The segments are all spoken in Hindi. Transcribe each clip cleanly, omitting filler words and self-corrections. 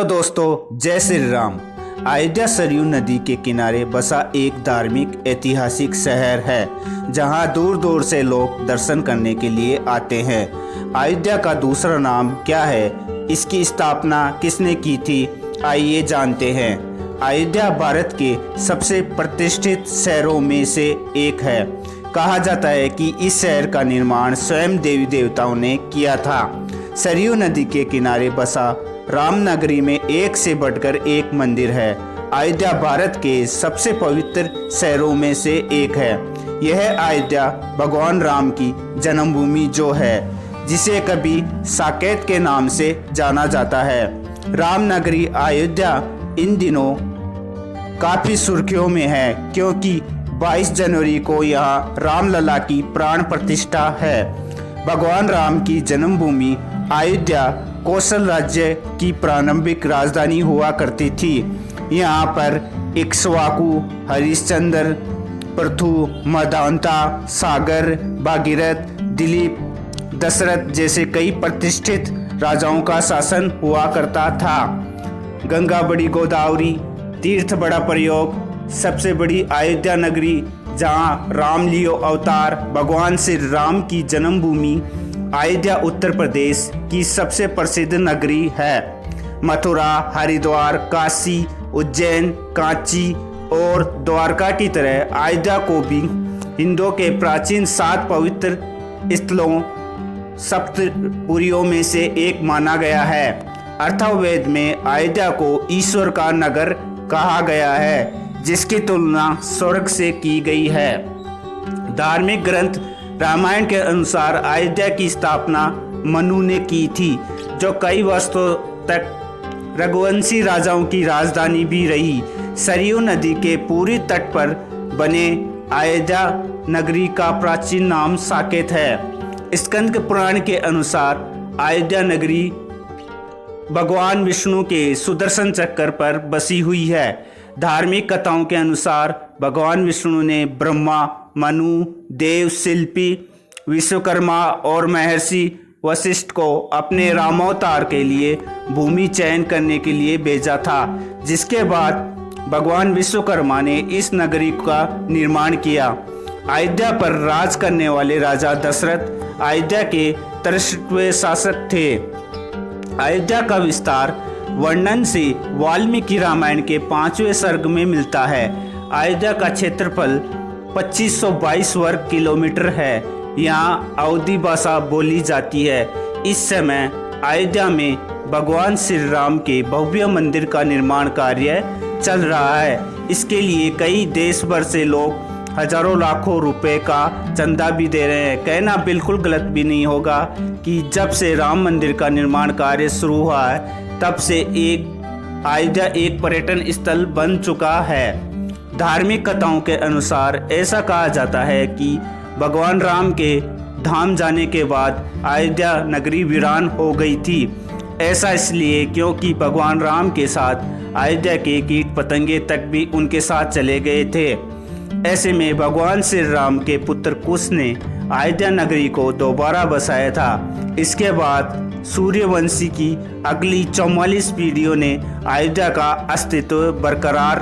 तो दोस्तों, जय श्री राम। अयोध्या सरयू नदी के किनारे बसा एक धार्मिक ऐतिहासिक शहर है जहां दूर दूर से लोग दर्शन करने के लिए आते हैं। अयोध्या का दूसरा नाम क्या है, इसकी स्थापना किसने की थी, आइए जानते हैं। अयोध्या भारत के सबसे प्रतिष्ठित शहरों में से एक है। कहा जाता है कि इस शहर का निर्माण स्वयं देवी देवताओं ने किया था। सरयू नदी के किनारे बसा रामनगरी में एक से बढ़कर एक मंदिर है। अयोध्या भारत के सबसे पवित्र शहरों में से एक है। यह अयोध्या भगवान राम की जन्मभूमि जो है, जिसे कभी साकेत के नाम से जाना जाता है। रामनगरी अयोध्या इन दिनों काफ़ी सुर्खियों में है क्योंकि 22 जनवरी को यहाँ रामलला की प्राण प्रतिष्ठा है। भगवान राम की जन्मभूमि अयोध्या कौशल राज्य की प्रारंभिक राजधानी हुआ करती थी। यहाँ पर इक्ष्वाकु, हरिश्चंद्र, पृथु, मदांता, सागर, भागीरथ, दिलीप, दशरथ जैसे कई प्रतिष्ठित राजाओं का शासन हुआ करता था। गंगा बड़ी गोदावरी, तीर्थ बड़ा प्रयोग, सबसे बड़ी अयोध्या नगरी जहाँ राम लियो अवतार, भगवान श्री राम की जन्मभूमि अयोध्या उत्तर प्रदेश की सबसे प्रसिद्ध नगरी है। मथुरा, हरिद्वार, काशी, उज्जैन, कांची और द्वारका की तरह अयोध्या को भी हिंदुओं के प्राचीन 7 पवित्र स्थलों सप्तपुरियों में से एक माना गया है। अथर्ववेद में अयोध्या को ईश्वर का नगर कहा गया है, जिसकी तुलना स्वर्ग से की गई है। धार्मिक ग्रंथ रामायण के अनुसार अयोध्या की स्थापना मनु ने की थी, जो कई वर्षों तक रघुवंशी राजाओं की राजधानी भी रही। सरयू नदी के पूरी तट पर बने अयोध्या नगरी का प्राचीन नाम साकेत है। स्कंद पुराण के अनुसार अयोध्या नगरी भगवान विष्णु के सुदर्शन चक्र पर बसी हुई है। धार्मिक कथाओं के अनुसार भगवान विष्णु ने ब्रह्मा, मनु, देव, शिल्पी, विश्वकर्मा और महर्षि वशिष्ठ को अपने रामावतार के लिए भूमि चयन करने के लिए भेजा था, जिसके बाद भगवान विश्वकर्मा ने इस नगरी का निर्माण किया। अयोध्या पर राज करने वाले राजा दशरथ अयोध्या के 63वें शासक थे। अयोध्या का विस्तार वर्णन से वाल्मीकि रामायण के 5वें सर्ग में मिलता है। अयोध्या का क्षेत्रफल 2522 वर्ग किलोमीटर है। यहाँ अवधी भाषा बोली जाती है। इस समय अयोध्या में भगवान श्री राम के भव्य मंदिर का निर्माण कार्य चल रहा है। इसके लिए कई देश भर से लोग हजारों लाखों रुपए का चंदा भी दे रहे हैं। कहना बिल्कुल गलत भी नहीं होगा कि जब से राम मंदिर का निर्माण कार्य शुरू हुआ है, तब से अयोध्या एक पर्यटन स्थल बन चुका है। धार्मिक कथाओं के अनुसार ऐसा कहा जाता है कि भगवान राम के धाम जाने के बाद अयोध्या नगरी वीरान हो गई थी। ऐसा इसलिए क्योंकि भगवान राम के साथ अयोध्या के कीट पतंगे तक भी उनके साथ चले गए थे। ऐसे में भगवान श्री राम के पुत्र कुश ने अयोध्या नगरी को दोबारा बसाया था। इसके बाद सूर्यवंशी की अगली 44 पीढ़ियों ने अयोध्या का अस्तित्व बरकरार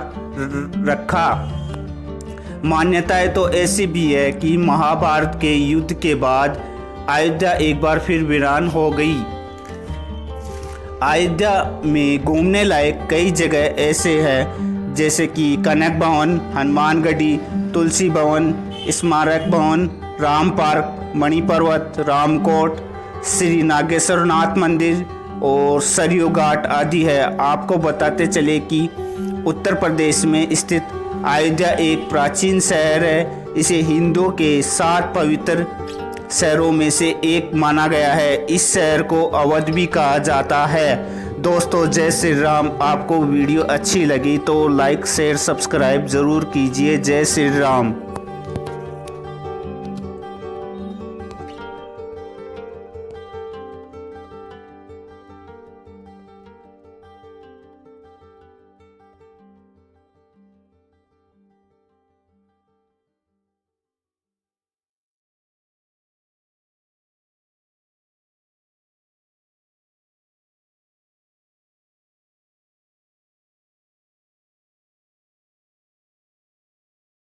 रखा। मान्यताएं तो ऐसी भी है कि महाभारत के युद्ध के बाद अयोध्या एक बार फिर वीरान हो गई। अयोध्या में घूमने लायक कई जगह ऐसे हैं, जैसे कि कनक भवन, हनुमानगढ़ी, तुलसी भवन, स्मारक भवन, राम पार्क, मणि पर्वत, रामकोट, श्री नागेश्वर नाथ मंदिर और सरयू घाट आदि है। आपको बताते चले कि उत्तर प्रदेश में स्थित अयोध्या एक प्राचीन शहर है। इसे हिंदुओं के 7 पवित्र शहरों में से एक माना गया है। इस शहर को अवध भी कहा जाता है। दोस्तों, जय श्री राम। आपको वीडियो अच्छी लगी तो लाइक, शेयर, सब्सक्राइब ज़रूर कीजिए। जय श्री राम।